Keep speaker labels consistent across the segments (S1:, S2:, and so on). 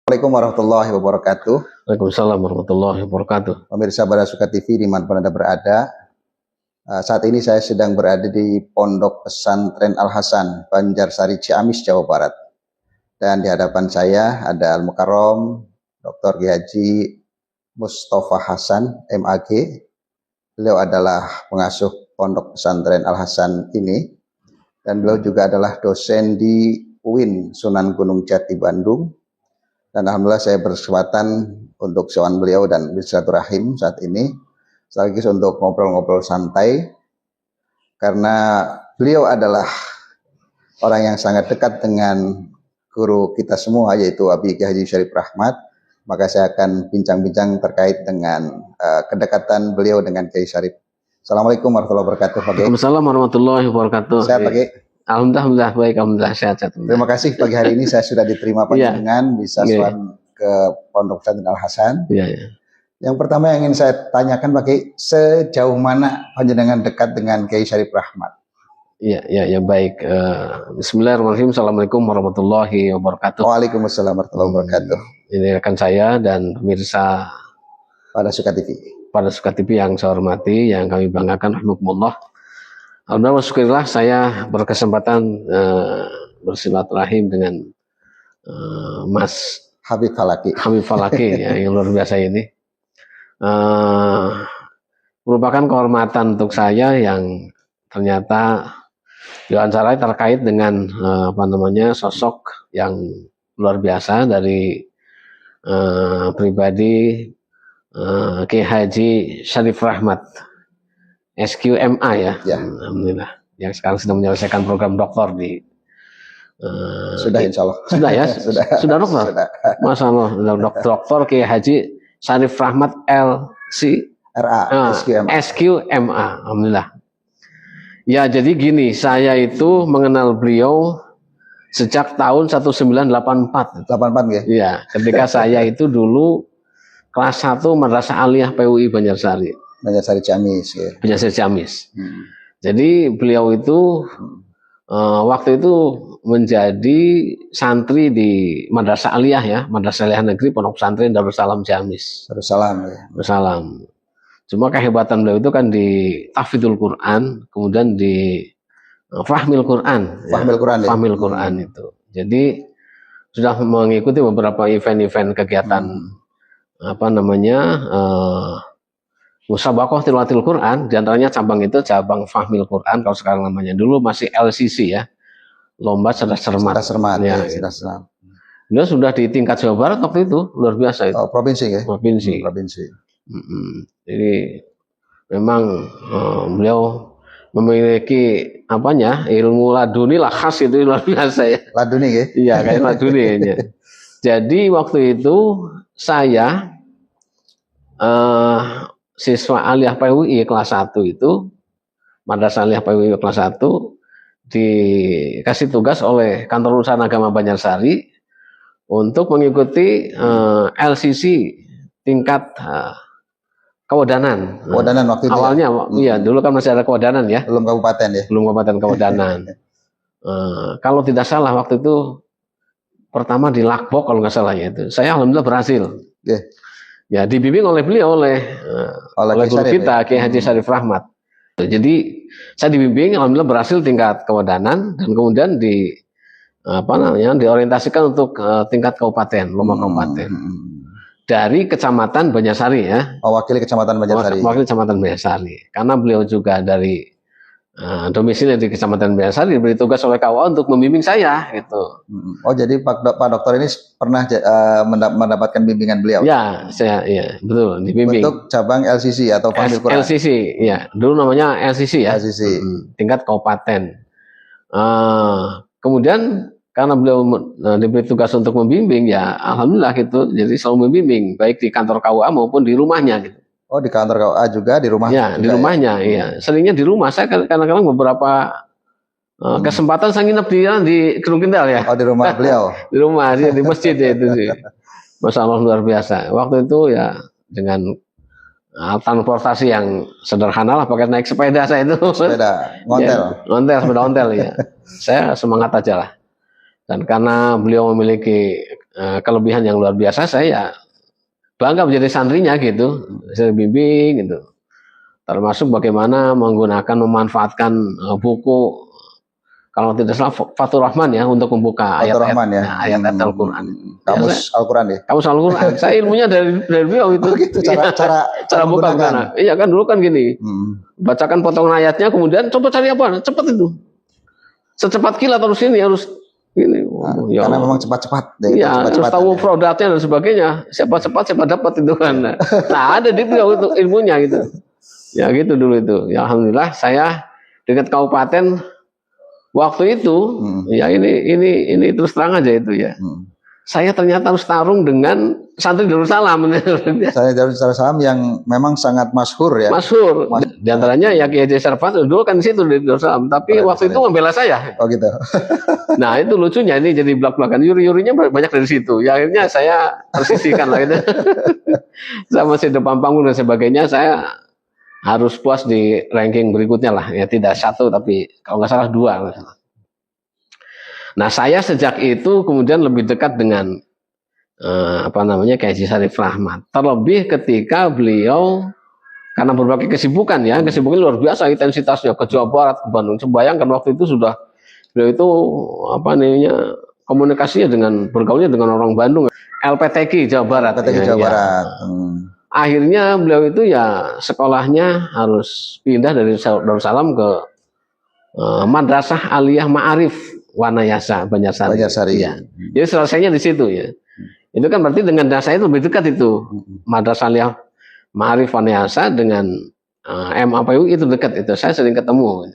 S1: Assalamualaikum warahmatullahi wabarakatuh.
S2: Waalaikumsalam warahmatullahi wabarakatuh.
S1: Pemirsa Barasuka TV dimanapun Anda berada, saat ini saya sedang berada di Pondok Pesantren Al Hasan, Banjarsari, Ciamis, Jawa Barat. Dan di hadapan saya ada Al-Mukarram Dr. Haji Mustafa Hasan, MAG. Beliau adalah pengasuh Pondok Pesantren Al Hasan ini. Dan beliau juga adalah dosen di UIN Sunan Gunung Jati, Bandung. Dan alhamdulillah saya berkesempatan untuk sowan beliau dan bersilaturahim saat ini, sekaligus untuk ngobrol-ngobrol santai, karena beliau adalah orang yang sangat dekat dengan guru kita semua, yaitu Abi Kiai Haji Syarif Rahmat. Maka saya akan bincang-bincang terkait dengan kedekatan beliau dengan Kiai Syarif. Assalamualaikum warahmatullahi wabarakatuh, Pak Kiai.
S2: Waalaikumsalam warahmatullahi wabarakatuh.
S1: Sehat, Pak Kiai?
S2: Alhamdulillah baik, alhamdulillah sehat.
S1: Terima kasih, pagi hari ini saya sudah diterima panjenengan bisa sowan ke Pondok Pesantren Al Hasan. Yang pertama yang ingin saya tanyakan, Pak Kiai, sejauh mana panjenengan dekat dengan Kiai Syarif Rahmat?
S2: Ya baik. Bismillahirrahmanirrahim. Assalamualaikum warahmatullahi wabarakatuh.
S1: Waalaikumsalam warahmatullahi wabarakatuh.
S2: Ini rekan saya dan pemirsa
S1: Barasuka TV.
S2: Barasuka TV yang saya hormati, yang kami banggakan, rahmatullah. Alhamdulillah, syukurillah saya berkesempatan bersilaturahim dengan Mas
S1: Habib
S2: Falaki ya, yang luar biasa ini. Merupakan kehormatan untuk saya yang ternyata diwawancara terkait dengan sosok yang luar biasa dari pribadi Kiai Haji Syarif Rahmat, SQMA ya. Alhamdulillah, yang sekarang sedang menyelesaikan program doktor di
S1: sudah, insya Allah.
S2: Sudah ya? Sudah dokter?
S1: Sudah.
S2: Masya Allah, dokter Kiai Haji Syarif Rahmat SQMA. Alhamdulillah. Ya, jadi gini, saya itu mengenal beliau sejak tahun 1984.
S1: 84 ya?
S2: Iya, ketika saya itu dulu kelas 1 Madrasah Aliyah PUI Banjarsari.
S1: Banjarsari Ciamis ya.
S2: Banjarsari Ciamis. Jadi beliau itu waktu itu menjadi santri di Madrasah Aliyah ya, Madrasah Aliyah Negeri Pondok Pesantren Darussalam Ciamis. Darussalam. Cuma kehebatan beliau itu kan di tahfidzul Quran, kemudian di fahmil Quran. Fahmil Quran itu. Jadi sudah mengikuti beberapa event-event kegiatan Musabaqah Tilawatil Quran, diantaranya cabang itu cabang Fahmil Quran, kalau sekarang namanya, dulu masih LCC ya, lomba cerdas cermat. Ya, Dia sudah di tingkat Jawa Barat waktu itu, luar biasa itu.
S1: Provinsi ya?
S2: Provinsi. Jadi memang beliau memiliki ilmu laduni lah, khas itu, luar biasa ya.
S1: Laduni ya?
S2: Iya, kayak laduni ya. Jadi waktu itu saya siswa Aliyah PUI kelas 1 itu, Madrasah Aliyah PUI kelas 1, dikasih tugas oleh Kantor Urusan Agama Banjarsari untuk mengikuti LCC tingkat Kewadanan.
S1: Kewadanan waktu itu.
S2: Awalnya, iya, dulu kan masih ada Kewadanan ya.
S1: Belum kabupaten ya?
S2: Belum kabupaten Kewadanan. Kalau tidak salah waktu itu pertama di Lakbok kalau nggak salah ya itu. Saya alhamdulillah berhasil. Ya, dibimbing oleh beliau oleh guru kita Kiai Haji Syarif Rahmat. Jadi saya dibimbing, alhamdulillah berhasil tingkat Kewadanan, dan kemudian diorientasikan untuk tingkat kabupaten, lomba kabupaten. Dari Kecamatan Banjarsari ya.
S1: Wakil Kecamatan Banjarsari.
S2: Wakil Kecamatan Banjarsari. Karena beliau juga dari domisili di Kecamatan Banjarsari, diberi tugas oleh KUA untuk membimbing saya gitu.
S1: Oh, jadi Pak Dokter ini pernah mendapatkan bimbingan beliau?
S2: Ya, betul, dibimbing.
S1: Untuk cabang LCC atau Fahmil Quran?
S2: LCC, ya. Dulu namanya LCC ya. LCC. Tingkat kabupaten. Kemudian karena beliau diberi tugas untuk membimbing, ya alhamdulillah gitu. Jadi selalu membimbing, baik di kantor KUA maupun di rumahnya gitu.
S1: Oh, di kantor KUA juga, di rumah?
S2: Ya, di rumahnya, iya. Seringnya di rumah. Saya kadang-kadang beberapa kesempatan saya nginep di Gunung Kendal ya.
S1: Oh, di rumah beliau?
S2: Di rumah, di masjid ya itu sih. Masya Allah, luar biasa. Waktu itu ya dengan transportasi yang sederhana lah, pakai naik sepeda saya itu.
S1: Sepeda,
S2: sepeda ontel ya. Saya semangat aja lah. Dan karena beliau memiliki kelebihan yang luar biasa, saya bangga menjadi santrinya gitu. Saya bimbing gitu. Termasuk bagaimana menggunakan, memanfaatkan buku, kalau tidak salah Fathur Rahman ya, untuk membuka ayat-ayat Al-Quran.
S1: Kamus Al-Quran ya?
S2: Kamus Al-Quran. Saya ilmunya dari beliau itu.
S1: Oh gitu, cara
S2: buka gimana. Iya kan, dulu kan gini. Bacakan potongan ayatnya, kemudian coba cari apa, cepat itu. Secepat kilat harus ini, harus ini.
S1: Karena memang cepat-cepat.
S2: Iya, harus tahu produknya dan sebagainya. Siapa cepat, siapa dapat itu kan. Nah, ada di beliau itu ilmunya gitu. Ya gitu dulu itu. Ya alhamdulillah saya dekat kabupaten waktu itu, ya ini terus terang aja itu ya. Saya ternyata harus tarung dengan santri Darussalam.
S1: Santri Darussalam yang memang sangat masyhur ya.
S2: Masyhur. Di antaranya ya Kiai Haji Sarfat dulu kan di situ di Darussalam, tapi waktu itu membela saya.
S1: Oh gitu.
S2: Nah itu lucunya, ini jadi belak-belakan, yuri-yurinya banyak dari situ. Ya akhirnya saya tersisihkan lah itu. Sama si depan panggung dan sebagainya, saya harus puas di ranking berikutnya lah. Ya tidak 1 tapi kalau nggak salah 2. Nah saya sejak itu kemudian lebih dekat dengan Kiai Haji Syarif Rahmat. Terlebih ketika beliau, karena berbagai kesibukan ya, kesibukan luar biasa intensitasnya, ke Jawa Barat, ke Bandung. Bayangkan waktu itu sudah beliau itu komunikasinya bergaulnya dengan orang Bandung, LPTK Jawa Barat.
S1: LPTK Jawa Barat.
S2: Akhirnya beliau itu ya sekolahnya harus pindah dari Darussalam ke Madrasah Aliyah Ma'arif Wanayasa Banjarsari. Ya. Jadi selesainya di situ ya. Itu kan berarti dengan dasa itu lebih dekat itu. Madrasah Aliyah Ma'arif Wanayasa dengan MAPU itu dekat itu. Saya sering ketemu.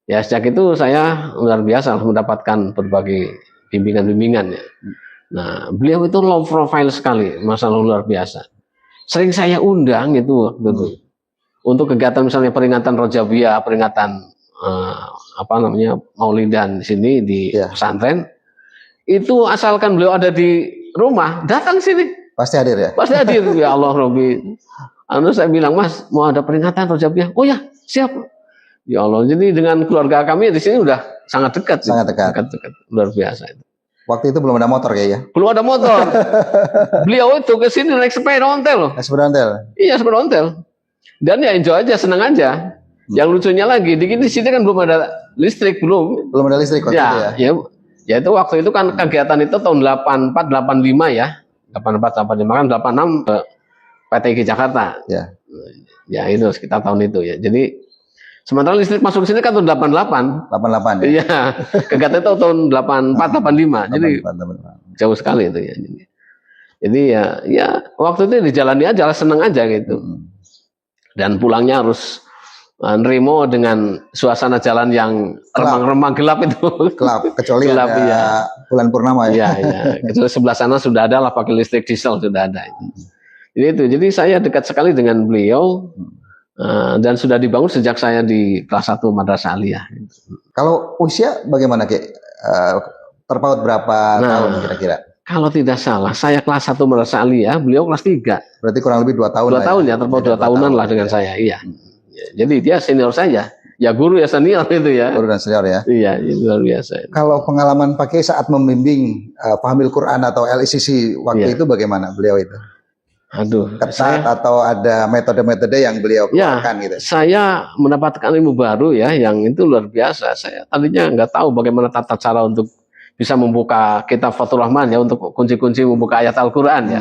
S2: Ya sejak itu saya luar biasa mendapatkan berbagai bimbingan-bimbingan ya. Nah, beliau itu low profile sekali, masalah luar biasa. Sering saya undang itu untuk kegiatan misalnya peringatan Rojabiyah, peringatan Maulidan di sini di pesantren. Itu asalkan beliau ada di rumah, datang sini.
S1: Pasti hadir ya?
S2: Pasti hadir. Ya Allah Robbi. Saya bilang, Mas, mau ada peringatan Rojabiyah? Oh ya, siap. Ya Allah. Jadi dengan keluarga kami di sini udah sangat dekat.
S1: Sangat dekat.
S2: Luar biasa itu.
S1: Waktu itu belum ada motor kayaknya.
S2: Belum ada motor. Beliau itu ke sini naik sepeda ontel loh.
S1: Sepeda ontel.
S2: Iya, sepeda ontel. Dan ya enjoy aja, senang aja. Yang lucunya lagi, di sini kan belum ada listrik, belum.
S1: Belum ada listrik waktu itu ya.
S2: Ya itu waktu itu kan kegiatan itu tahun 84 85 ya. 84 85 kan 86 ke PTG Jakarta.
S1: Ya.
S2: Ya itu sekitar tahun itu ya. Jadi sementara listrik masuk ke sini kan tahun 88.
S1: 88 ya.
S2: Iya. Kegiatan itu tahun 84 85. Jadi jauh sekali itu ya. Jadi ya waktu itu dijalani aja, seneng aja gitu. Dan pulangnya harus nerimo dengan suasana jalan yang remang-remang gelap itu.
S1: Gelap, kecuali gelap, ada ya. Bulan purnama ya.
S2: Iya. Kecuali sebelah sana sudah ada lah pakai listrik diesel, sudah ada. Jadi saya dekat sekali dengan beliau dan sudah dibangun sejak saya di kelas 1 Madrasah Aliyah.
S1: Kalau usia bagaimana Ki? Terpaut berapa tahun kira-kira?
S2: Kalau tidak salah, saya kelas 1 Madrasah Aliyah, beliau kelas 3.
S1: Berarti kurang lebih 2 tahun.
S2: 2 tahun ya, terpaut 2 tahunan lah dengan saya. Iya. Jadi dia senior saya, ya guru ya senior itu ya.
S1: Guru dan senior ya.
S2: Iya, luar biasa.
S1: Kalau pengalaman Pak Kiai saat membimbing Fahmil Quran atau LICC waktu itu bagaimana beliau itu?
S2: Aduh,
S1: ketat atau ada metode-metode yang beliau keluarkan gitu?
S2: Saya mendapatkan ilmu baru ya, yang itu luar biasa. Saya tadinya nggak tahu bagaimana tata cara untuk bisa membuka kitab Fathur Rahman ya, untuk kunci-kunci membuka ayat Al-Quran ya.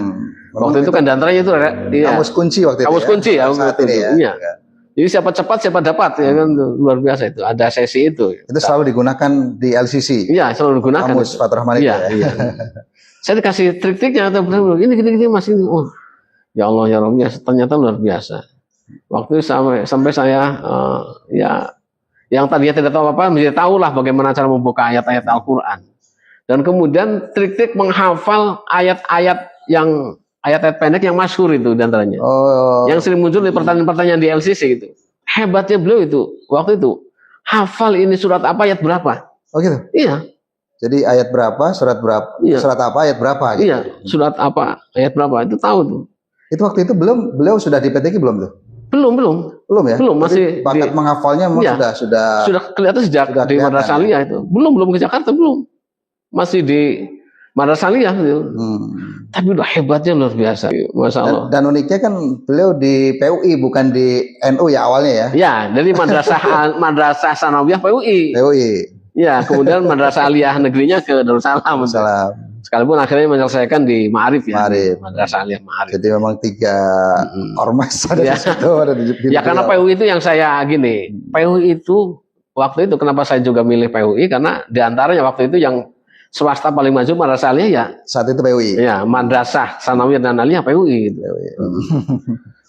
S2: Waktu itu kan diantaranya itu
S1: kamus kunci waktu itu.
S2: Kamus kunci ya.
S1: Saat ini ya.
S2: Jadi siapa cepat siapa dapat ya kan, luar biasa itu. Ada sesi itu.
S1: Itu selalu digunakan di LCC.
S2: Iya, selalu digunakan.
S1: Kamus Fathur Rahman itu.
S2: Iya. Saya dikasih trik-triknya atau ini gini Mas ini. Oh, ya Allah ya Rabbi, ternyata luar biasa. Waktu sampai saya yang tadinya tidak tahu apa menjadi tahulah bagaimana cara membuka ayat-ayat Al-Qur'an. Dan kemudian trik-trik menghafal ayat-ayat pendek yang masyhur itu diantaranya. Yang sering muncul di pertanyaan-pertanyaan di LCC itu. Hebatnya beliau itu waktu itu hafal ini surat apa ayat berapa.
S1: Oh gitu.
S2: Iya.
S1: Jadi ayat berapa, surat berapa, surat apa ayat berapa gitu.
S2: Iya, surat apa ayat berapa itu tahu tuh.
S1: Itu waktu itu beliau sudah di PTK belum tuh?
S2: Belum ya. Belum, masih
S1: bakat menghafalnya sudah
S2: kelihatan sejak di Madrasah Aliyah itu. Belum ke Jakarta belum. Masih di Madrasah Aliyah gitu. Tapi udah hebatnya luar biasa, Masya Allah.
S1: Dan uniknya kan beliau di PUI bukan di NU ya awalnya ya?
S2: Ya, dari Madrasah Sanawiyah PUI.
S1: PUI.
S2: Ya, kemudian Madrasah Aliyah negerinya ke Darussalam. Sekalipun akhirnya menyelesaikan di Ma'arif ya.
S1: Ma'arif.
S2: Madrasah Aliyah Ma'arif.
S1: Jadi memang 3 ormas ada di situ.
S2: Ya karena PUI itu yang saya gini, PUI itu waktu itu kenapa saya juga milih PUI karena diantaranya waktu itu yang swasta paling maju Madrasah Aliyah ya.
S1: Saat itu PUI.
S2: Ya, Madrasah Sanawiyah dan Aliyah PUI gitu.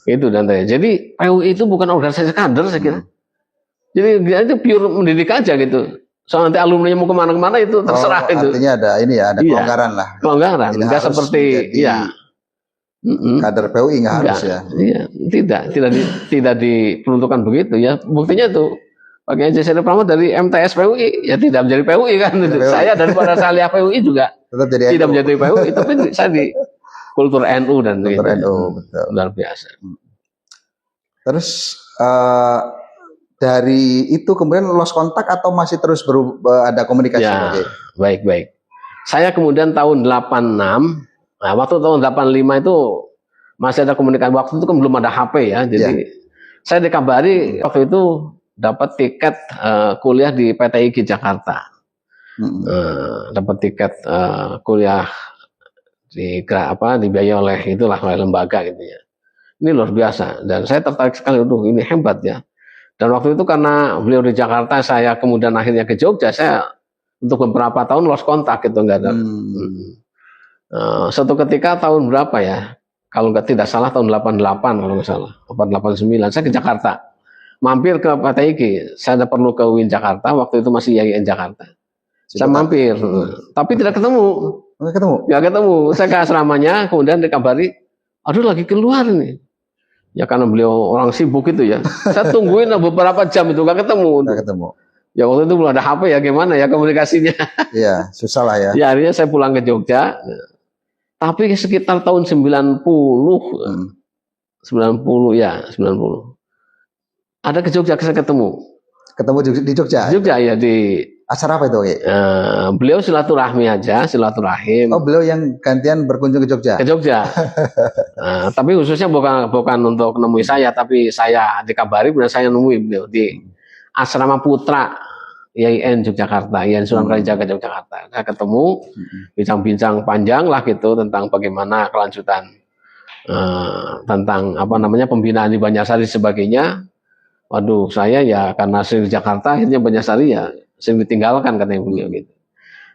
S2: Itu dan jadi PUI itu bukan organisasi kader saya kira. Jadi dia itu pure mendidik aja gitu. Soal nanti alumni mau kemana-kemana itu terserah itu.
S1: Artinya ada ini ya, ada kelonggaran lah.
S2: Kelonggaran, enggak seperti ya.
S1: Kader PUI nggak harus ya.
S2: Iya, tidak diperuntukkan begitu ya. Buktinya tuh Pak Haji Said Pramod dari MTS PUI ya tidak menjadi PUI kan. PUI. Saya dari Madrasah Aliyah PUI juga
S1: tetap jadi
S2: tidak menjadi PUI, tapi saya di kultur NU dan
S1: kultur
S2: gitu.
S1: NU betul.
S2: Luar biasa.
S1: Terus dari itu kemudian lost kontak atau masih terus ada komunikasi?
S2: Ya, baik. Saya kemudian tahun 86, nah waktu tahun 85 itu masih ada komunikasi, waktu itu kan belum ada HP ya, jadi saya dikabari waktu itu dapat tiket kuliah di PTIG Jakarta, dapat tiket kuliah dibiayai oleh itulah oleh lembaga gitu ya. Ini luar biasa dan saya tertarik sekali, ini hebat ya. Dan waktu itu karena beliau di Jakarta, saya kemudian akhirnya ke Jogja, saya untuk beberapa tahun lost kontak gitu, nggak ada. Suatu ketika tahun berapa ya, kalau tidak salah tahun 88 kalau nggak salah, 89, saya ke Jakarta, mampir ke PTIG, saya perlu ke UIN Jakarta, waktu itu masih IAIN Jakarta. Saya mampir, tapi tidak ketemu. Nggak ketemu. Saya ke asramanya, kemudian dikabari, aduh lagi keluar nih. Ya karena beliau orang sibuk itu ya. Saya tungguin beberapa jam itu nggak ketemu. Ya waktu itu belum ada HP ya, gimana ya komunikasinya.
S1: Iya, susah lah ya.
S2: Ya akhirnya saya pulang ke Jogja. Tapi sekitar tahun 90 ya 90. Ada ke Jogja saya ketemu.
S1: Ketemu di Jogja?
S2: Jogja ya, di
S1: acara apa itu?
S2: Beliau silaturahmi aja, silaturahim.
S1: Oh, beliau yang gantian berkunjung ke Jogja?
S2: Ke Jogja. Tapi khususnya bukan untuk nemui saya, tapi saya dikabari benar saya nemui beliau di Asrama Putra IAIN Yogyakarta, IAIN Sunan Kalijaga Yogyakarta. Saya ketemu, bincang-bincang panjang lah gitu tentang bagaimana kelanjutan tentang pembinaan di Banjarsari sebagainya. Waduh, saya ya karena sering di Jakarta, akhirnya Banjarsari ya sering ditinggalkan katanya beliau gitu.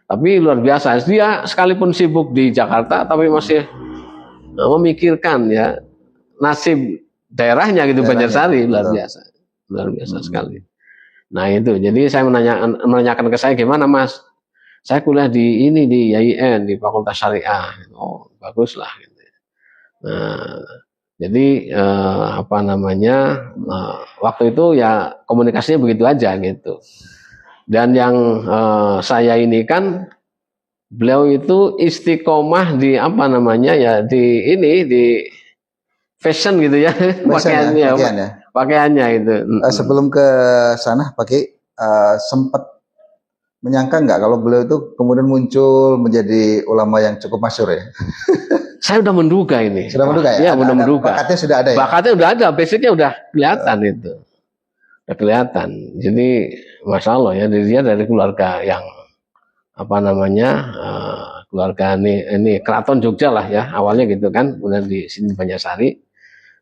S2: Tapi luar biasa, dia sekalipun sibuk di Jakarta, tapi masih memikirkan ya nasib daerahnya gitu, Banjarsari, luar biasa sekali. Nah itu, jadi saya menanyakan ke saya, gimana Mas? Saya kuliah di IAIN, di Fakultas Syariah. Oh bagus lah. Gitu. Nah, jadi waktu itu ya komunikasinya begitu aja gitu. Dan yang saya ini kan beliau itu istiqomah di di fashion gitu ya, pakaiannya itu.
S1: Sebelum ke sana pakai sempat menyangka nggak kalau beliau itu kemudian muncul menjadi ulama yang cukup masyhur ya?
S2: Saya udah menduga ini.
S1: Sudah menduga ya?
S2: Iya, udah menduga.
S1: Bakatnya sudah ada ya?
S2: Bakatnya udah ada, basicnya udah kelihatan itu. Udah kelihatan. Jadi Masya Allah ya, dia dari keluarga yang keluarga ini keraton Jogja lah ya, awalnya gitu kan, kemudian di sini Banjarsari.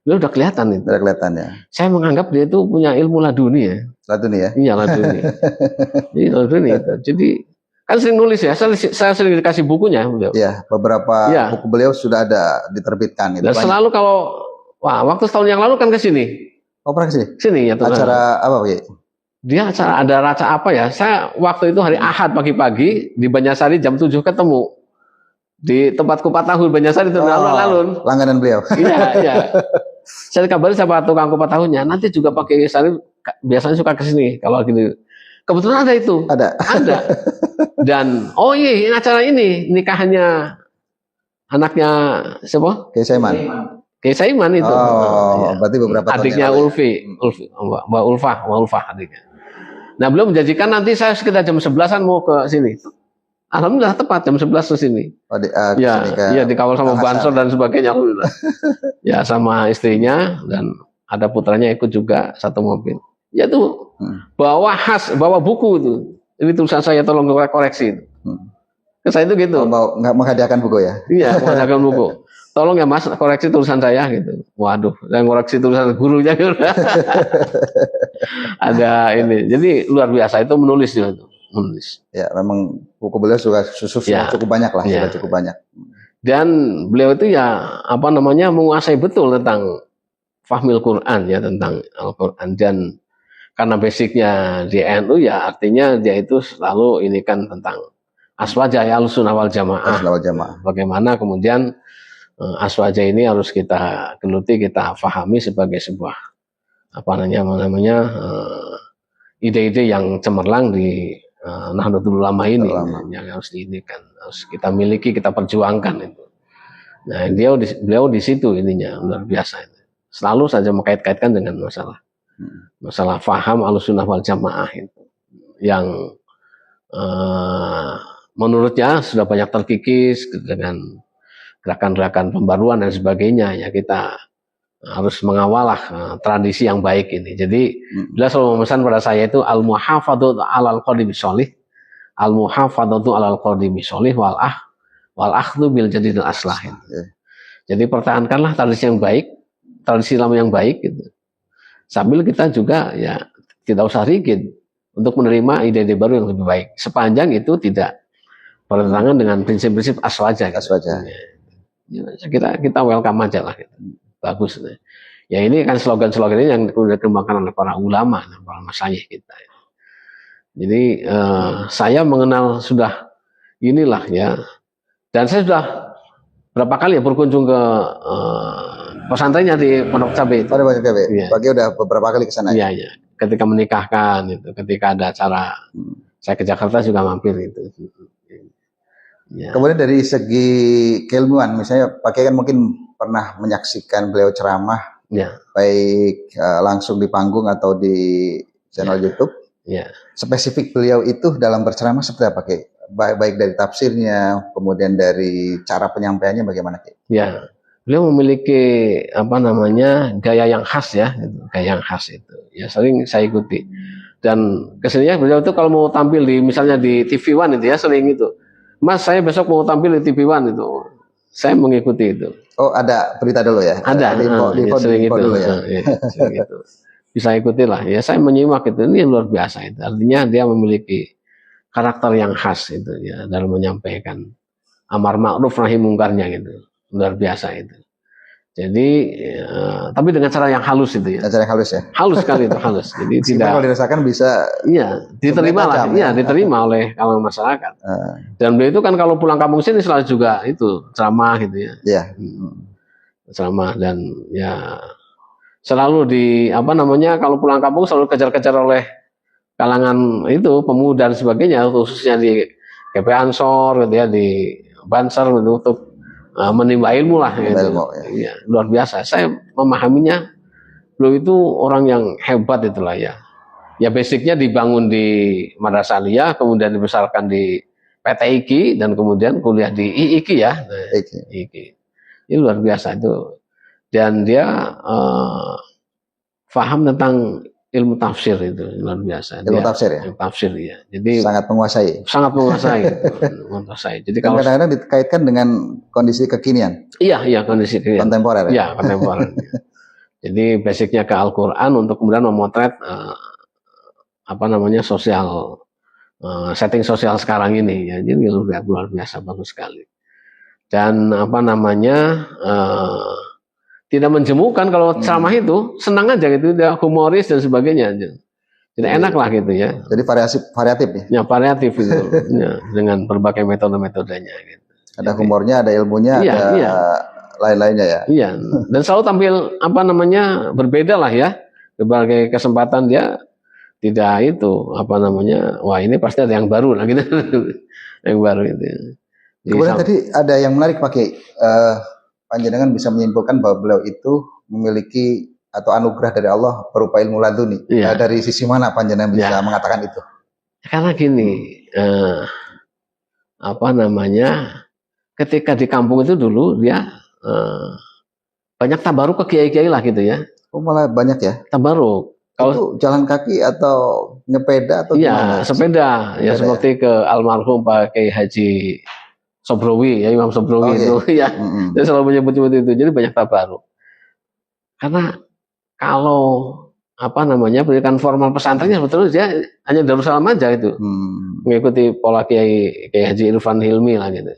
S2: Dia udah kelihatan itu.
S1: Udah kelihatan ya.
S2: Saya menganggap dia itu punya ilmu laduni ya.
S1: Laduni ya?
S2: Iya, laduni. Jadi laduni itu. Jadi kan sering nulis ya, saya sering dikasih bukunya beliau.
S1: Iya, beberapa buku beliau sudah ada diterbitkan.
S2: Dan selalu kalau waktu setahun yang lalu kan ke sini.
S1: Oh, pernah ke sini?
S2: Sini ya.
S1: Acara apa ya?
S2: Dia ada acara apa ya? Saya waktu itu hari Ahad pagi-pagi di Banjarsari jam 7 ketemu di tempat kupat tahu Banjarsari itu alun-alun.
S1: Langganan beliau.
S2: Iya. Saya kabarin sama tukang kupat tahunya, nanti juga pakai Sari biasanya suka ke sini kalau gitu. Kebetulan ada itu. Ada. Dan ini acara ini nikahannya anaknya siapa?
S1: Kiai Saiman.
S2: Kiai Saiman itu.
S1: Berarti beberapa tahun
S2: adiknya Mbak Ulfah adiknya. Nah, belum menjanjikan nanti saya sekitar jam 11-an mau ke sini. Alhamdulillah tepat jam 11 ke sini.
S1: Oh,
S2: Ya, iya dikawal sama Bansor dan sebagainya, alhamdulillah. Ya sama istrinya dan ada putranya ikut juga satu mobil. Ya tuh bawa buku itu. Ini tulisan saya, tolong koreksi. Ke saya itu gitu.
S1: Oh, nggak menghadiahkan buku ya?
S2: Iya, menghadiahkan buku. Tolong ya Mas, koreksi tulisan saya gitu. Waduh, yang koreksi tulisan gurunya gitu. Ada ini. Jadi luar biasa itu menulis juga itu. Menulis.
S1: Ya, memang buku beliau sudah cukup banyak lah, sudah cukup banyak.
S2: Dan beliau itu ya apa namanya menguasai betul tentang fahmil Quran ya, tentang Al-Quran. Dan karena basicnya di NU ya artinya dia itu selalu ini kan tentang aswaja ya Ahlussunnah wal Jamaah. Bagaimana kemudian aswaja ini harus kita geluti, kita fahami sebagai sebuah apa namanya ide-ide yang cemerlang di Nahdlatul Ulama ini yang harus diinikan, harus kita miliki, kita perjuangkan itu. Nah, beliau di situ ininya luar biasa itu. Selalu saja mengkait-kaitkan dengan masalah faham Ahlussunnah wal Jamaah itu yang menurutnya sudah banyak terkikis dengan gerakan-gerakan pembaruan dan sebagainya. Ya kita harus mengawal tradisi yang baik ini. Jadi beliau selalu memesan pada saya itu al-muhafadzatu 'alal qadimi sholih, al-muhafadzatu 'alal qadimi sholih wal akhdhu bil jadidil aslah. Jadi pertahankanlah tradisi yang baik, tradisi lama yang baik gitu. Sambil kita juga ya tidak usah rigid untuk menerima ide-ide baru yang lebih baik. Sepanjang itu tidak bertentangan dengan prinsip-prinsip aswaja. Ya, kita welcome aja lah gitu. Bagus. Ya ini kan slogan-slogan ini yang dikembangkan oleh para ulama, para masyayikh kita. Jadi saya mengenal sudah inilah ya. Dan saya sudah berapa kali ya berkunjung ke pesantrennya di Pondok Cabe.
S1: Pada Pondok Cabe. Ya. Pagi udah beberapa kali ke sana.
S2: Iya, iya. Ketika menikahkan itu, ketika ada acara saya ke Jakarta juga mampir itu. Ya.
S1: Kemudian dari segi keilmuan, misalnya pakai kan mungkin pernah menyaksikan beliau ceramah, baik langsung di panggung atau di channel YouTube. Spesifik beliau itu dalam berceramah seperti apa, Ki? Baik dari tafsirnya, kemudian dari cara penyampaiannya bagaimana, Ki?
S2: Ya, beliau memiliki apa namanya gaya yang khas ya, gaya yang khas itu. Ya sering saya ikuti. Dan keseninya beliau itu kalau mau tampil di misalnya di TV One itu ya sering itu. Mas, saya besok mau tampil di TV One itu. Saya mengikuti itu.
S1: Oh, ada berita dulu ya?
S2: Ada. Sering itu. Dulu ya? Sering itu. Bisa ikuti lah. Ya, saya menyimak itu. Ini luar biasa itu. Artinya dia memiliki karakter yang khas itu ya dalam menyampaikan amar ma'ruf nahi mungkarnya gitu. Luar biasa itu. Jadi, tapi dengan cara yang halus itu ya.
S1: Cara yang halus ya.
S2: Halus sekali itu, halus. Jadi tidak.
S1: Kalau dirasakan bisa.
S2: Iya, diterima lah. Iya, diterima oleh kalangan masyarakat. Dan beliau itu kan kalau pulang kampung sini selalu juga itu ceramah gitu ya.
S1: Iya.
S2: Ceramah dan ya selalu di apa namanya kalau pulang kampung selalu kejar-kejar oleh kalangan itu pemuda dan sebagainya, khususnya di GP Ansor gitu ya, di Banser gitu, untuk menimba ilmu lah gitu. Ya, luar biasa. Saya memahaminya beliau itu orang yang hebat itulah ya. Ya basicnya dibangun di Madrasah Aliyah, kemudian dibesarkan di PT IKI dan kemudian kuliah di IIKI ya. IIKI. Ini luar biasa itu. Dan dia paham tentang ilmu tafsir itu luar biasa.
S1: Ilmu tafsir ya.
S2: Ilmu tafsir ya. Jadi
S1: sangat menguasai.
S2: Sangat menguasai. Menguasai. Jadi
S1: kalau kadang-kadang dikaitkan dengan kondisi kekinian.
S2: Iya kondisi kekinian.
S1: Kontemporer.
S2: Iya kontemporer. Jadi basicnya ke Al-Quran untuk kemudian memotret apa namanya sosial setting sosial sekarang ini ya. Jadi luar biasa, bagus sekali. Dan apa namanya tidak menjemukan kalau ceramah itu senang aja gitu, dia humoris dan sebagainya aja. Jadi enak lah gitu ya.
S1: Jadi variatif ya.
S2: Ya variatif itu ya, dengan berbagai metode-metodenya gitu.
S1: Ada humornya, ada ilmunya, ada lain-lainnya ya.
S2: Iya. Dan selalu tampil apa namanya berbeda lah ya. Berbagai kesempatan dia tidak itu apa namanya. Wah ini pasti ada yang baru lah gitu. Yang baru itu.
S1: Kemudian tadi ada yang menarik pakai panjenengan bisa menyimpulkan bahwa beliau itu memiliki atau anugerah dari Allah berupa ilmu laduni. Dari sisi mana panjenengan bisa mengatakan itu?
S2: Karena gini, apa namanya, ketika di kampung itu dulu dia banyak tabaruk ke kiai-kiai lah gitu ya.
S1: Oh, malah banyak ya?
S2: Tabaruk. Kalau
S1: itu jalan kaki atau nyepeda atau
S2: iya,
S1: gimana?
S2: sepeda. Ya seperti ke almarhum Pak Kiai Haji Sobrowi, ya Imam Sobrowi itu ya. Dia selalu menyebut-nyebut itu. Jadi banyak tabaruk. Karena kalau apa namanya pendidikan formal pesantrennya sebetulnya dia hanya Darussalam aja itu. Mengikuti pola Kiai Haji Irfan Hilmi lah gitu.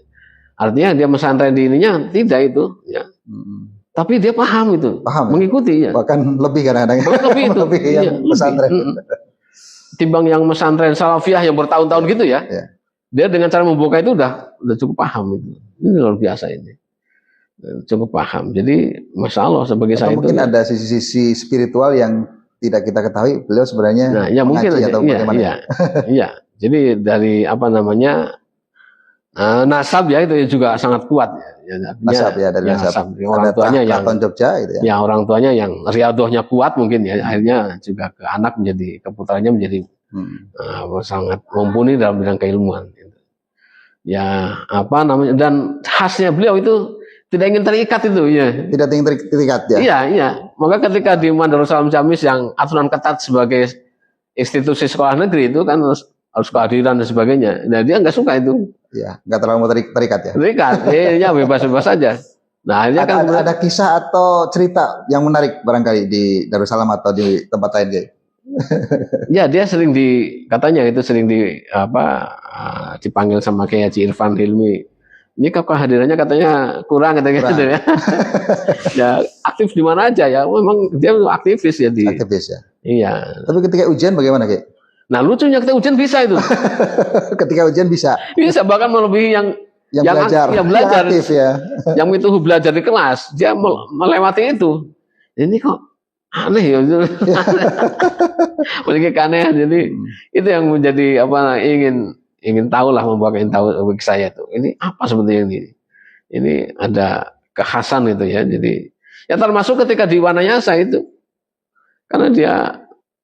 S2: Artinya dia pesantren di ininya tidak itu ya. Tapi dia paham itu, mengikuti ya.
S1: Bahkan lebih kadang-kadang.
S2: Lebih itu.
S1: Lebih yang pesantren.
S2: Timbang yang pesantren salafiyah yang bertahun-tahun gitu ya. Dia dengan cara membuka itu udah cukup paham itu. Ini luar biasa ini. Cukup paham. Jadi Masya Allah sebagai saya
S1: mungkin
S2: itu.
S1: Mungkin ada sisi-sisi spiritual yang tidak kita ketahui. Beliau sebenarnya
S2: nah, ya mungkin
S1: atau bagaimana?
S2: Iya. Jadi dari apa namanya nasab ya itu juga sangat kuat ya.
S1: Nasab ya dari nasab.
S2: Orang tuanya yang
S1: Jogja gitu ya.
S2: Ya orang tuanya yang riadohnya kuat mungkin ya. Akhirnya juga ke anak menjadi keputranya menjadi sangat mumpuni dalam bidang keilmuan. Ya apa namanya dan khasnya beliau itu tidak ingin terikat itu ya.
S1: Tidak ingin terikat ya.
S2: Iya. Maka ketika di Darussalam Ciamis yang aturan ketat sebagai institusi sekolah negeri itu kan harus kehadiran dan sebagainya. Nah dia nggak suka itu.
S1: Ya, nggak terlalu terikat ya.
S2: Terikat, ya bebas-bebas saja. Nah akhirnya kan
S1: ada kisah atau cerita yang menarik barangkali di Darussalam atau di tempat lain gitu.
S2: Ya dia sering katanya itu sering dipanggil sama Kiai Haji Irfan Hilmi. Ini kehadirannya katanya kurang katanya gitu ya. Ya aktif di mana aja ya. Memang dia aktivis ya di.
S1: Aktivis ya.
S2: Iya.
S1: Tapi ketika ujian bagaimana Ki?
S2: Nah lucunya ketika ujian bisa itu.
S1: Ketika ujian bisa.
S2: Bisa bahkan melebihi yang
S1: belajar.
S2: Yang belajar.
S1: Yang aktif ya.
S2: Yang itu belajar di kelas dia melewati itu. Ini kok aneh ya. Menjadi aneh. Jadi itu yang menjadi apa ingin tahu lah ingin tahu bagi saya tuh. Ini apa sebetulnya ini? Ini ada kekhasan itu ya. Jadi ya termasuk ketika di Wanayasa itu. Karena dia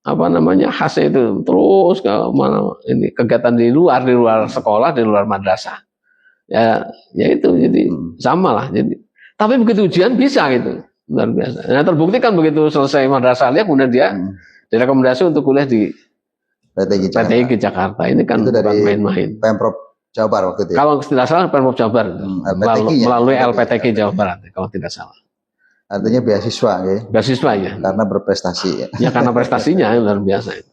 S2: apa namanya khasnya itu terus ke mana ini kegiatan di luar sekolah, di luar madrasah. Ya itu jadi sama lah. Jadi tapi begitu ujian bisa gitu. Luar biasa. Nah, terbukti kan begitu selesai madrasah dia kemudian dia direkomendasi untuk kuliah di PTIG Jakarta. Ini kan
S1: itu
S2: bukan main-main.
S1: Pemprov Jawa Barat waktu itu. Ya?
S2: Kalau tidak salah Pemprov Jawa Barat. Melalui LPTG Jawa Barat kalau tidak salah.
S1: Artinya beasiswa ya.
S2: Beasiswa ya.
S1: Karena berprestasi ya.
S2: Ya karena prestasinya luar biasa itu.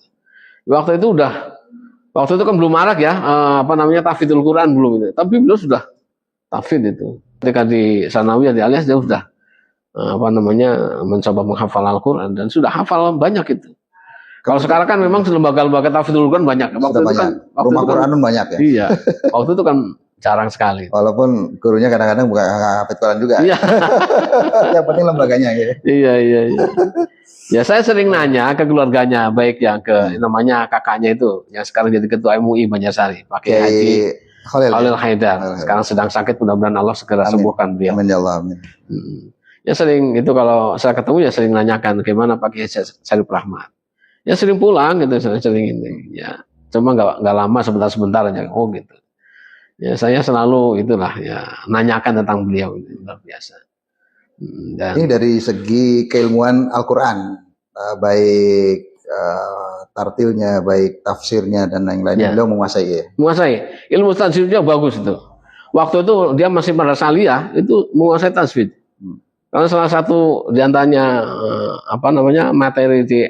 S2: Waktu itu kan belum marak ya apa namanya tahfidzul Quran belum itu. Tapi beliau sudah tahfidz itu. Ketika di Sanawiyah di Alias dia sudah apa namanya mencoba menghafal Al-Quran dan sudah hafal banyak itu. Kalau sekarang kan memang lembaga-lembaga tahfidzul Quran banyak.
S1: Waktu itu kan rumah Quran banyak ya.
S2: Iya. Waktu itu kan jarang sekali.
S1: Walaupun gurunya kadang-kadang bukan hafidz Quran juga.
S2: Iya.
S1: Yang penting lembaganya gitu.
S2: Iya. Ya saya sering nanya ke keluarganya, baik yang ke namanya kakaknya itu yang sekarang jadi ketua MUI Banjarsari, Pak Kiai Haji Khalil Haidar. Sekarang sedang sakit, mudah-mudahan Allah segera sembuhkan beliau.
S1: Amin ya Allah. Amin.
S2: Ya sering itu kalau saya ketemu ya sering nanyakan gimana Pak Kiai Syarif Rahmat. Ya sering pulang gitu, sering ini. Ya cuma nggak lama sebentar aja. Oh gitu. Ya saya selalu itulah ya nanyakan tentang beliau itu luar biasa.
S1: Dan ini dari segi keilmuan Al-Quran, baik tartilnya, baik tafsirnya dan lain-lainnya, beliau menguasai ya.
S2: Menguasai. Ilmu tajwidnya bagus itu. Waktu itu dia masih madrasah aliyah itu menguasai tajwid. Karena salah satu diantaranya apa namanya materi di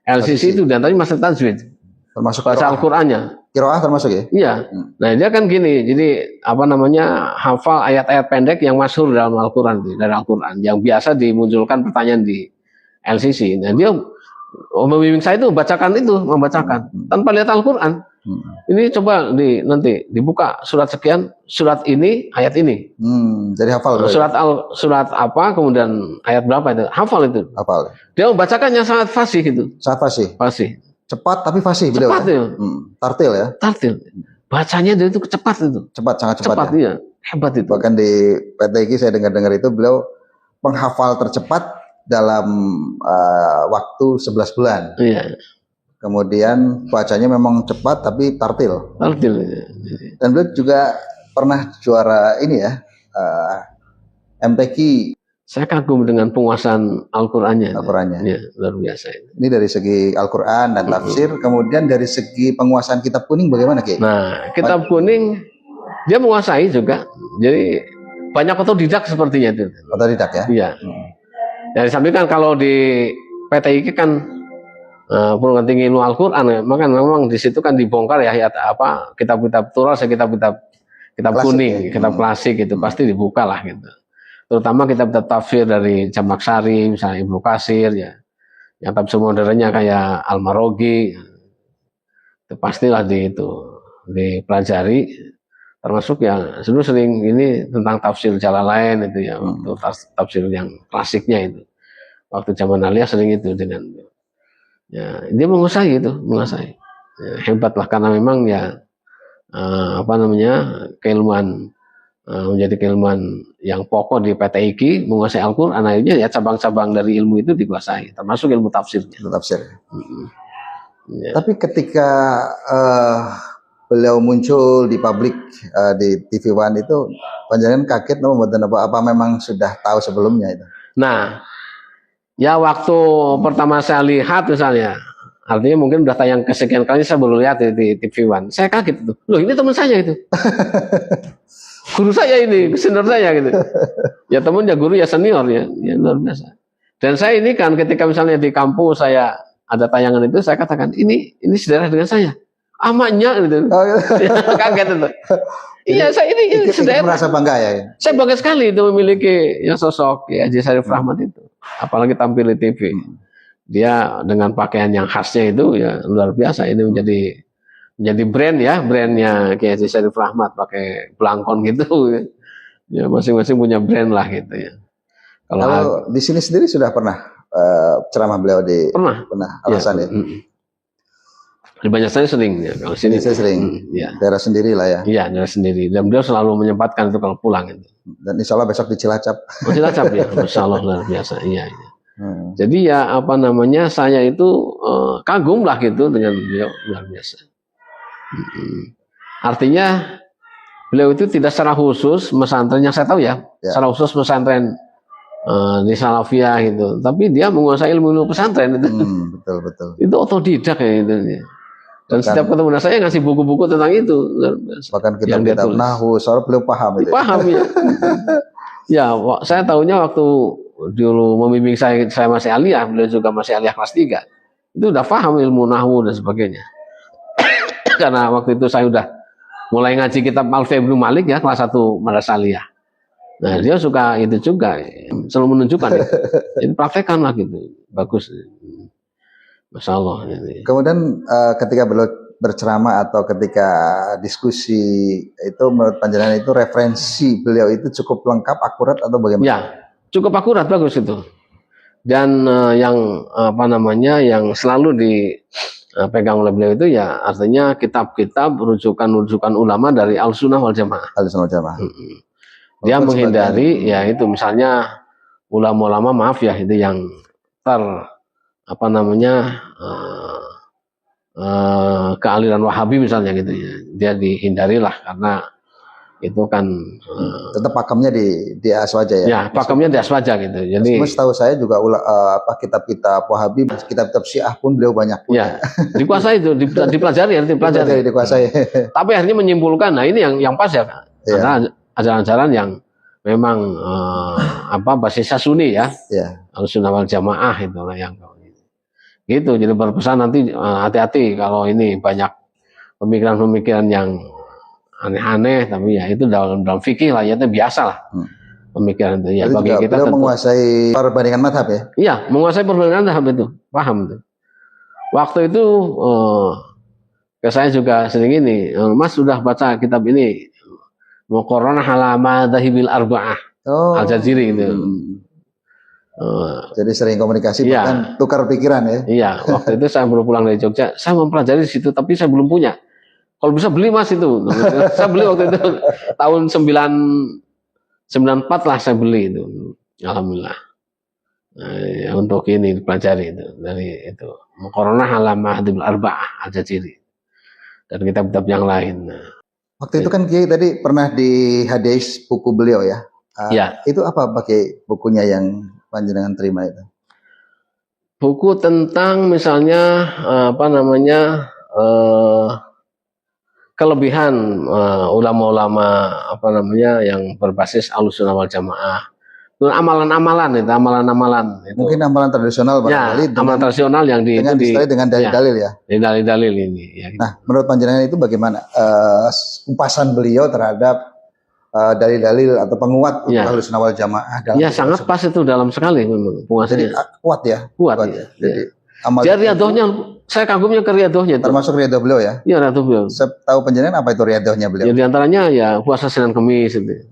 S2: LCC itu diantaranya masih tajwid.
S1: Termasuk
S2: bahasa Al-Qur'annya.
S1: Qiraah termasuk ya?
S2: Iya. Nah, dia kan gini, jadi apa namanya? Hafal ayat-ayat pendek yang masyhur dalam Al-Qur'an dari Al-Qur'an yang biasa dimunculkan pertanyaan di LCC. Nah, dia membimbing saya itu membacakan tanpa lihat Al-Qur'an. Ini coba nanti dibuka surat sekian, surat ini, ayat ini.
S1: Jadi hafal.
S2: Surat apa, kemudian ayat berapa itu? Hafal itu.
S1: Hafal.
S2: Dia membacakannya sangat fasih gitu.
S1: Sangat fasih.
S2: Fasih.
S1: Cepat tapi fasih beliau.
S2: Cepat ya.
S1: Tartil ya.
S2: Tartil. Bacanya dia itu cepat itu.
S1: Sangat cepat.
S2: Cepat ya. Hebat itu.
S1: Bahkan di PTIG saya dengar itu beliau penghafal tercepat dalam waktu 11 bulan.
S2: Iya.
S1: Kemudian bacanya memang cepat tapi tartil.
S2: Tartil.
S1: Dan beliau juga pernah juara ini ya, MTQ.
S2: Saya kagum dengan penguasaan Al-Qur'annya.
S1: Al-Qur'annya.
S2: Ya, luar biasa.
S1: Ini dari segi Al-Qur'an dan tafsir, kemudian dari segi penguasaan kitab kuning bagaimana, Ki?
S2: Nah, kitab kuning dia menguasai juga. Jadi banyak otodidak sepertinya itu.
S1: Otodidak ya?
S2: Iya. Dari samping kan kalau di PTIK kan perguruan tinggi ilmu Al-Qur'an, maka memang di situ kan dibongkar ya apa kitab-kitab turas, kitab-kitab kuning, kitab klasik itu pasti dibuka lah gitu. Terutama kitab-kitab tafsir dari Jamaksari, misalnya Ibnu Katsir ya. Yang tafsir modernnya kayak Al-Maroghi. Itu pastilah dipelajari. Termasuk ya sebenarnya sering ini tentang tafsir Jalalain itu ya, waktu tafsir yang klasiknya itu. Waktu zaman Aliyah sering itu dengan ya dia menguasai itu, menguasai. Ya, hebatlah karena memang ya keilmuan menjadi keilmuan yang pokok di PTIK, menguasai Al-Qur'an, akhirnya ya cabang-cabang dari ilmu itu dikuasai, termasuk ilmu tafsirnya.
S1: Tafsir. Ya. Tapi ketika beliau muncul di publik di TV One itu, panjenengan kaget apa memang sudah tahu sebelumnya itu?
S2: Nah, ya waktu pertama saya lihat misalnya, artinya mungkin udah tayang kesekian kali saya baru lihat di TV One, saya kaget tuh, loh ini teman saya itu. Guru saya ini, senior saya gitu. Ya temen ya guru ya senior ya luar biasa. Dan saya ini kan ketika misalnya di kampus saya ada tayangan itu, saya katakan ini saudara dengan saya. Amaknya gitu. Oh, gitu. Ya, kaget itu. Iya saya ini saudara.
S1: Merasa bangga ya.
S2: Saya bangga sekali itu memiliki ya sosok ya Haji Syarif Rahmat itu. Apalagi tampil di TV. Dia dengan pakaian yang khasnya itu ya luar biasa. Ini menjadi brand ya, brandnya Kiai Haji Syarif Rahmat pakai belangkon gitu. Ya masing-masing punya brand lah gitu ya.
S1: Kalau di sini sendiri sudah pernah ceramah beliau di pernah alasan ya.
S2: Di banyak saya sering ya. Kalau sini
S1: saya sering.
S2: Ya.
S1: Daerah sendiri lah ya.
S2: Iya, daerah sendiri. Dan beliau selalu menyempatkan itu kalau pulang itu.
S1: Dan insya Allah besok di Cilacap.
S2: Oh, Cilacap ya, insya Allah luar biasa. Iya. Jadi ya saya itu kagum lah gitu dengan beliau luar biasa. Artinya beliau itu tidak secara khusus pesantren yang saya tahu ya. Secara khusus pesantren di Salafiyah gitu. Tapi dia menguasai ilmu pesantren itu.
S1: Betul.
S2: Itu otodidak ya itu. Dan setiap ketemu saya ngasih buku-buku tentang itu.
S1: Bahkan kitab-kitab nahwu, soal beliau paham itu.
S2: Paham ya. Ya, saya tahunya waktu dulu membimbing saya masih aliyah, beliau juga masih aliyah kelas 3. Itu udah paham ilmu nahwu dan sebagainya. Karena waktu itu saya udah mulai ngaji kitab Alfiya Ibnu Malik ya, kelas 1 madrasah aliyah. Nah, dia suka itu juga, selalu menunjukkan itu. Jadi praktekkan lah gitu. Bagus. Masya Allah.
S1: Kemudian ketika beliau berceramah atau ketika diskusi itu menurut panjenengan itu referensi beliau itu cukup lengkap, akurat atau bagaimana?
S2: Ya, cukup akurat, bagus itu. Dan yang yang selalu dipegang oleh beliau itu ya artinya kitab-kitab rujukan ulama dari Al-Sunnah wal Jamaah.
S1: Al-Sunnah wal Jamaah.
S2: Dia menghindari ya itu misalnya ulama-ulama maaf ya itu yang kealiran Wahabi misalnya gitu ya, dia dihindari lah karena itu kan
S1: tetap pakemnya di Aswaja ya.
S2: Ya, pakemnya di Aswaja gitu. Jadi
S1: setahu saya juga kitab-kitab Wahabi, kitab-kitab Syiah pun beliau banyak punya.
S2: Ya, dikuasai itu, dipelajari.
S1: Dikuasai.
S2: Tapi akhirnya menyimpulkan, nah ini yang pas ya, karena ajaran-ajaran yang memang basisnya Sunni ya. Al-Sunnah wal Jamaah itu lah yang gitu. Jadi berpesan nanti hati-hati kalau ini banyak pemikiran-pemikiran yang aneh-aneh, tapi ya itu dalam fikih lah ya itu biasa lah pemikiran itu ya. Bagi kita tentu
S1: menguasai perbandingan mazhab ya.
S2: Iya, menguasai perbandingan mazhab itu, paham tuh. Waktu itu saya juga sering ini, Mas sudah baca kitab ini Muqarranah ala Madzahibil Arba'ah Al-Jaziri itu.
S1: Jadi sering komunikasi bahkan tukar pikiran ya.
S2: Iya, waktu itu saya baru pulang dari Jogja, saya mempelajari di situ tapi saya belum punya. Kalau bisa beli Mas itu. Saya beli waktu itu tahun 94 lah saya beli itu. Alhamdulillah. Ya, untuk ini dipelajari itu dari itu Muqarranah ala Ma'hadil Arba'ah Al-Jaziri dan kitab-kitab yang lain.
S1: Waktu itu kan Kiai tadi pernah di hadis buku beliau ya.
S2: Ya.
S1: Itu apa pakai bukunya yang panjenengan terima itu?
S2: Buku tentang misalnya apa namanya kelebihan ulama-ulama apa namanya yang berbasis Ahlussunnah wal Jamaah. Amalan-amalan itu, amalan-amalan itu.
S1: Mungkin amalan tradisional
S2: ya, amalan tradisional yang
S1: dengan dalil-dalil ya.
S2: Dalil-dalil ini. Ya, gitu.
S1: Nah, menurut panjenengan itu bagaimana kupasan beliau terhadap dalil-dalil atau penguat untuk Ahlussunnah wal Jamaah?
S2: Ya, sangat pas itu dalam sekali memang penguasanya.
S1: Jadi kuat ya.
S2: Kuat. Ya. Jadi riadohnya, saya kagumnya ke riadohnya.
S1: Termasuk riadoh beliau ya?
S2: Iya, riadoh beliau.
S1: Setahu panjenengan apa itu riadohnya beliau?
S2: Ya, di antaranya ya puasa Senin Kemis itu.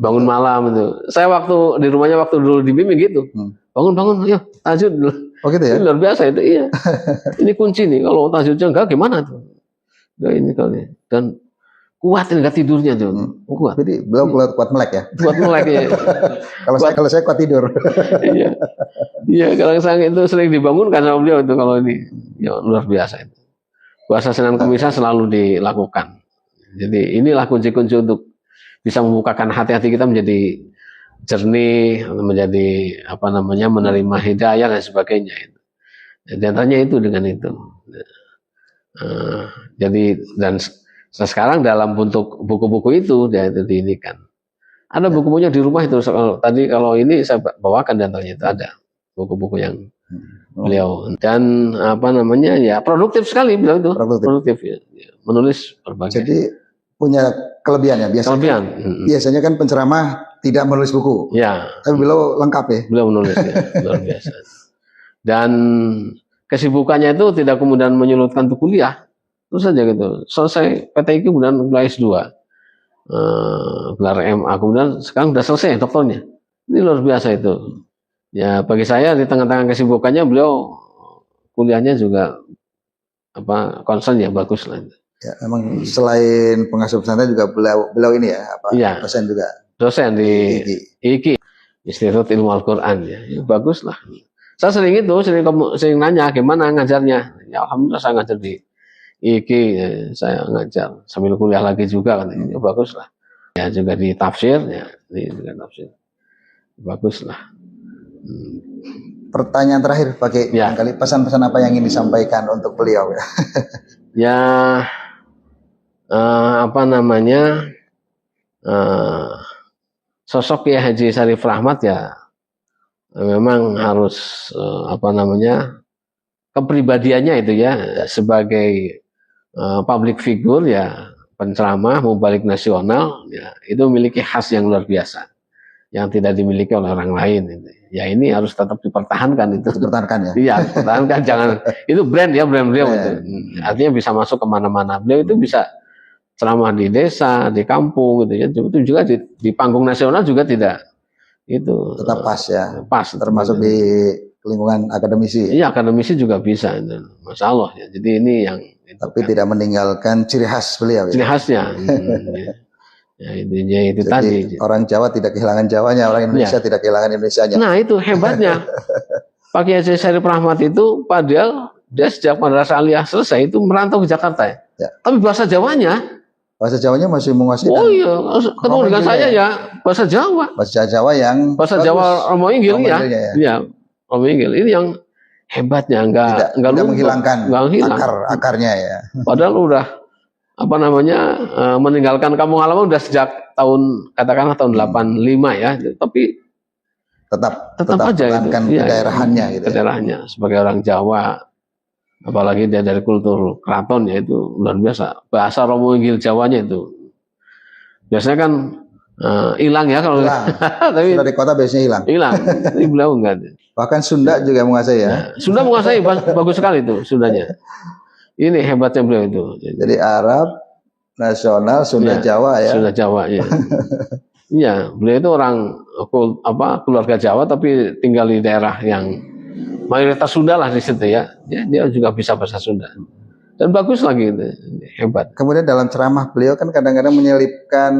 S2: Bangun malam itu. Saya waktu di rumahnya waktu dulu dibimbing gitu. Bangun, yuk tahajud dulu.
S1: Oh gitu ya?
S2: Ini luar biasa itu, iya. Ini kunci nih, kalau tahajudnya enggak gimana tuh? Nah, ini kali. Dan kuat enggak tidurnya tuh. Kuat.
S1: Jadi beliau kuat melek ya?
S2: Kuat melek ya.
S1: Kalau saya kuat tidur.
S2: Iya. Iya, kalau saya itu sering dibangunkan sama beliau itu kalau ini. Ya luar biasa itu. Puasa Senin Kemis selalu dilakukan. Jadi inilah kunci-kunci untuk bisa membukakan hati-hati kita menjadi jernih, menjadi apa namanya menerima hidayah dan sebagainya itu. Di antaranya itu dengan itu. Jadi dan sekarang dalam bentuk buku-buku itu dia itu diinikan. Ada buku-bukunya di rumah itu. Tadi kalau ini saya bawakan di antaranya itu ada buku-buku yang beliau dan apa namanya ya produktif sekali beliau itu. Produktif ya. Menulis berbagai.
S1: Jadi punya kelebihan ya biasanya. Biasanya kan penceramah tidak menulis buku.
S2: Ya.
S1: Tapi beliau lengkap ya.
S2: Beliau menulis ya, luar biasa. Dan kesibukannya itu tidak kemudian menyulutkan untuk kuliah. Terus saja gitu. Selesai PTIQ kemudian kuliah S2. Gelar MA kemudian sekarang sudah selesai doktornya. Ini luar biasa itu. Ya bagi saya di tengah-tengah kesibukannya beliau kuliahnya juga apa concern ya bagus lah.
S1: Ya, memang selain pengasuh pesantren juga beliau ini ya apa dosen juga.
S2: Dosen di IKI Institut Ilmu Al-Qur'an ya. Ya bagus lah. Saya sering nanya gimana ngajarnya. Ya alhamdulillah saya ngajar di IKI saya ngajar sambil kuliah lagi juga kan. Ya bagus lah. Ya juga di tafsir ya, ini juga tafsir. Bagus lah.
S1: Pertanyaan terakhir pakai kali pesan-pesan apa yang ingin disampaikan untuk beliau ya?
S2: Ya apa namanya sosok ya Haji Syarif Rahmat ya memang harus apa namanya kepribadiannya itu ya sebagai public figure ya penceramah mubalik nasional ya itu memiliki khas yang luar biasa yang tidak dimiliki oleh orang lain itu. Ya ini harus tetap dipertahankan itu.
S1: Dipertahankan ya.
S2: Iya, pertahankan jangan itu brand beliau itu. Artinya bisa masuk kemana-mana. Beliau itu bisa ceramah di desa, di kampung gitu ya. Itu juga di panggung nasional juga tidak itu
S1: tetap pas ya.
S2: Pas
S1: termasuk di lingkungan akademisi.
S2: Iya, akademisi juga bisa itu. Masya Allah ya. Jadi ini yang
S1: tapi kan tidak meninggalkan ciri khas beliau.
S2: Ciri khasnya. Ya, itu
S1: jadi,
S2: tadi.
S1: Orang Jawa tidak kehilangan Jawanya, orang Indonesia tidak kehilangan Indonesianya.
S2: Nah itu hebatnya. Pak Kiai Syarif Rahmat itu padahal dia sejak Madrasah Aliyah selesai itu merantau ke Jakarta ya. Tapi bahasa Jawanya
S1: masih menguasai.
S2: Oh iya, ketemu dengan saya ya bahasa Jawa.
S1: Bahasa Jawa yang
S2: bahasa Jawa Romo Inggil ya. Iya, Romo Inggil ini yang hebatnya enggak
S1: menghilangkan akarnya ya.
S2: Padahal udah apa namanya meninggalkan kampung halaman udah sejak katakanlah tahun 85 ya, tapi tetap aja itu
S1: kedaerahannya gitu.
S2: Kedaerahannya sebagai orang Jawa, apalagi dia dari kultur keraton ya itu luar biasa. Bahasa Romo Inggil Jawanya itu biasanya kan hilang ya kalau
S1: tapi dari kota biasanya
S2: hilang. Ini beliau enggak.
S1: Bahkan Sunda juga menguasai ya.
S2: Sunda menguasai bagus sekali itu Sundanya. Ini hebatnya beliau itu.
S1: Jadi Arab nasional, Sunda Jawa ya.
S2: Sunda Jawa ya. Iya, beliau itu orang keluarga Jawa tapi tinggal di daerah yang mayoritas Sunda lah di situ ya. Dia juga bisa bahasa Sunda. Dan bagus lagi itu. Hebat.
S1: Kemudian dalam ceramah beliau kan kadang-kadang menyelipkan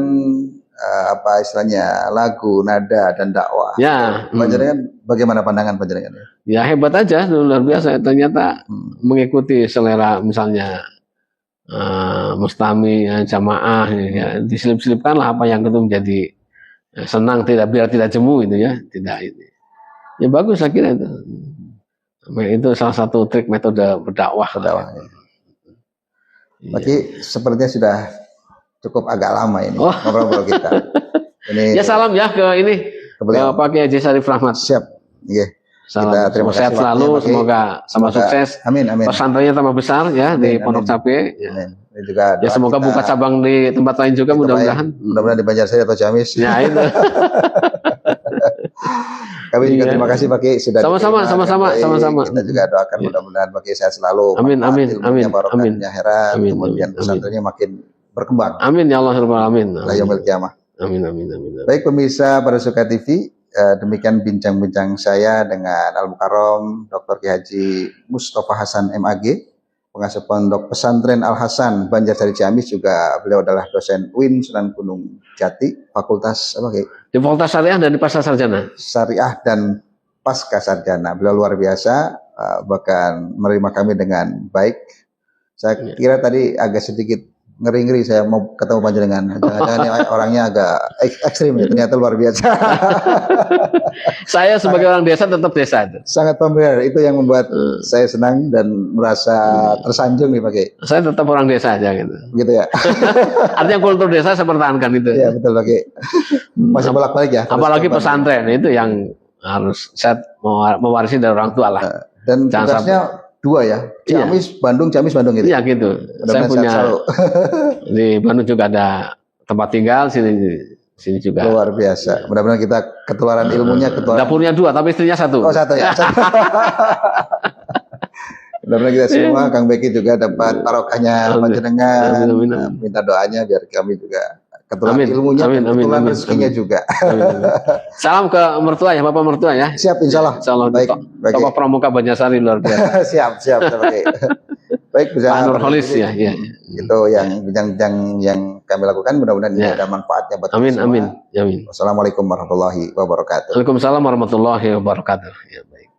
S1: apa istilahnya lagu, nada dan dakwah.
S2: Ya,
S1: Panjenengan bagaimana pandangan panjenengan?
S2: ya hebat aja, luar biasa. Ternyata mengikuti selera misalnya Mustami, jamaah, ya, diselip-selipkan lah apa yang itu menjadi senang, tidak biar tidak jemu itu ya, tidak ini. Ya bagus saya kira itu. Itu salah satu trik metode berdakwah.
S1: Bagi sepertinya sudah cukup agak lama ini ngobrol kita. Ini
S2: ya salam ya ke ini ke Pak Kiai Haji Syarif Rahmat.
S1: Siap. Iya.
S2: Salam.
S1: Kita terima kasih
S2: sehat selalu, semoga sama sukses.
S1: Amin, amin.
S2: Pesantrennya tambah besar ya di Pondok Cabe.
S1: Ya. Ini juga
S2: ya semoga kita buka cabang di tempat lain juga mudah-mudahan.
S1: Mudah-mudahan di Banjarsari atau Ciamis.
S2: Ya itu.
S1: Kami juga terima kasih Pak Kiai sudah
S2: sama-sama.
S1: Kita juga doakan mudah-mudahan Pak Kiai sehat selalu.
S2: Amin.
S1: Barokahnya heran, kemudian pesantrennya makin berkembang.
S2: Amin ya Allah rabbal alamin.
S1: La yaumil qiyamah.
S2: Amin.
S1: Baik pemirsa pada Suka TV, demikian bincang-bincang saya dengan Al-Mukarram Dr. Kiai Haji Mustafa Hasan MAG, pengasuh Pondok Pesantren Al Hasan Banjarsari Ciamis, juga beliau adalah dosen UIN Sunan Gunung Jati, Fakultas apa Kiai?
S2: Di Fakultas Syariah dan di Pasca Sarjana.
S1: Syariah dan Pasca Sarjana. Beliau luar biasa, bahkan menerima kami dengan baik. Saya kira tadi agak sedikit ngeri-ngeri saya mau ketemu panjenengan. Jangan-jangan orangnya agak ekstrim ya, ternyata luar biasa.
S2: Saya sebagai orang desa tetap desa itu.
S1: Sangat familiar, itu yang membuat saya senang dan merasa tersanjung nih Pak Kiai.
S2: Saya tetap orang desa aja gitu.
S1: Gitu ya.
S2: Artinya kultur desa saya pertahankan itu.
S1: Iya betul Pak Kiai. Masih bolak-balik ya.
S2: Apalagi pesantren itu yang harus saya mewarisi dari orang tua lah.
S1: Dan tugasnya dua ya, Ciamis, Bandung gitu.
S2: Iya gitu. Saya punya di Bandung juga ada tempat tinggal, sini juga.
S1: Luar biasa. Mudah-mudahan kita ketularan ilmunya.
S2: Dapurnya 2, tapi istrinya 1.
S1: Oh 1 ya. Mudah-mudahan kita semua, Kang Beki juga dapat barokahnya panjenengan. Minta doanya biar kami juga ketularan ilmunya, ketularan rezekinya juga.
S2: Salam ke mertua ya, Bapak mertua ya.
S1: Siap, insya Allah.
S2: Baik. Bapak Pramuka Banjarsari luar biasa.
S1: siap. Baik, bisa.
S2: Pak Nurholis ya.
S1: Itu yang kami lakukan, mudah-mudahan ada manfaatnya buat
S2: kita semua. Amin.
S1: Wassalamualaikum warahmatullahi wabarakatuh.
S2: Waalaikumsalam warahmatullahi wabarakatuh. Ya baik.